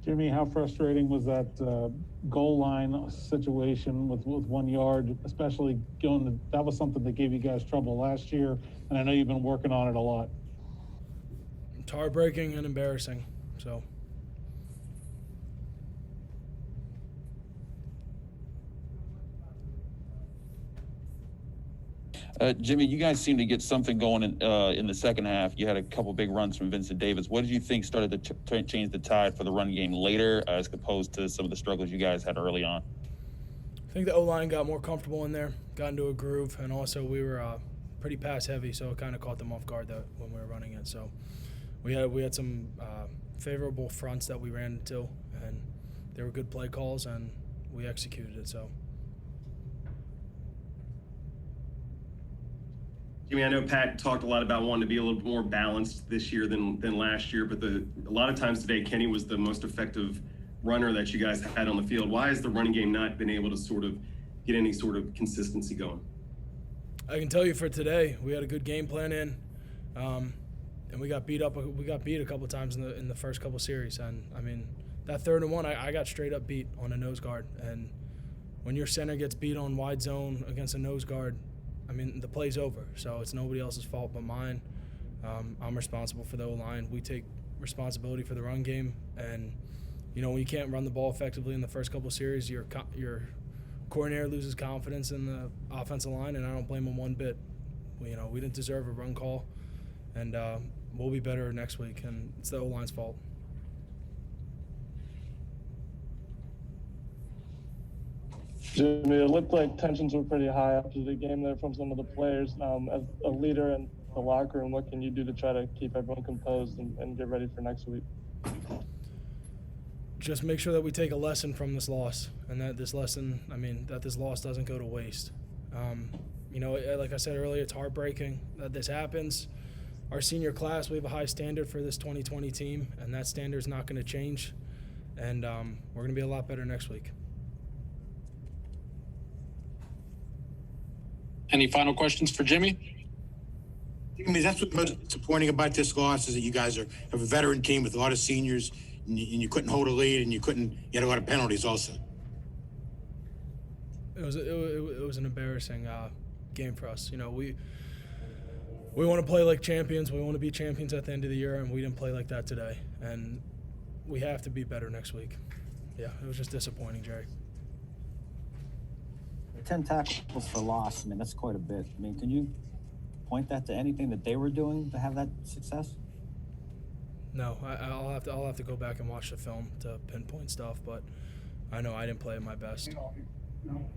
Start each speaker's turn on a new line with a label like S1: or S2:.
S1: Jimmy, how frustrating was that goal line situation with 1 yard, especially that was something that gave you guys trouble last year, and I know you've been working on it a lot.
S2: It's heartbreaking and embarrassing, so.
S3: Jimmy, you guys seem to get something going in the second half. You had a couple big runs from Vincent Davis. What did you think started to change the tide for the run game later as opposed to some of the struggles you guys had early on?
S2: I think the O-line got more comfortable in there, got into a groove, and also we were pretty pass heavy, so it kind of caught them off guard when we were running it. So we had some favorable fronts that we ran into, and they were good play calls, and we executed it. So.
S4: Jimmy, I know Pat talked a lot about wanting to be a little bit more balanced this year than last year, but a lot of times today, Kenny was the most effective runner that you guys had on the field. Why has the running game not been able to sort of get any sort of consistency going?
S2: I can tell you for today, we had a good game plan in, and we got beat up. We got beat a couple times in the first couple series, and I mean that 3rd and 1, I got straight up beat on a nose guard, and when your center gets beat on wide zone against a nose guard, I mean, the play's over, so it's nobody else's fault but mine. I'm responsible for the O-line. We take responsibility for the run game, and, when you can't run the ball effectively in the first couple of series, your coordinator loses confidence in the offensive line, and I don't blame him one bit. We didn't deserve a run call, and we'll be better next week, and it's the O-line's fault.
S5: Jimmy, it looked like tensions were pretty high after the game there from some of the players. As a leader in the locker room, what can you do to try to keep everyone composed and get ready for next week?
S2: Just make sure that we take a lesson from this loss, and that this loss doesn't go to waste. Like I said earlier, it's heartbreaking that this happens. Our senior class, we have a high standard for this 2020 team, and that standard is not going to change. And we're going to be a lot better next week.
S6: Any final questions for Jimmy?
S7: Jimmy, that's what's most disappointing about this loss is that you guys have a veteran team with a lot of seniors, and you couldn't hold a lead, and you had a lot of penalties also.
S2: It was an embarrassing game for us. We want to play like champions. We want to be champions at the end of the year, and we didn't play like that today. And we have to be better next week. Yeah, it was just disappointing, Jerry.
S8: 10 tackles for loss. I mean, that's quite a bit. I mean, can you point that to anything that they were doing to have that success?
S2: No, I'll have to go back and watch the film to pinpoint stuff, but I know I didn't play at my best.
S1: No.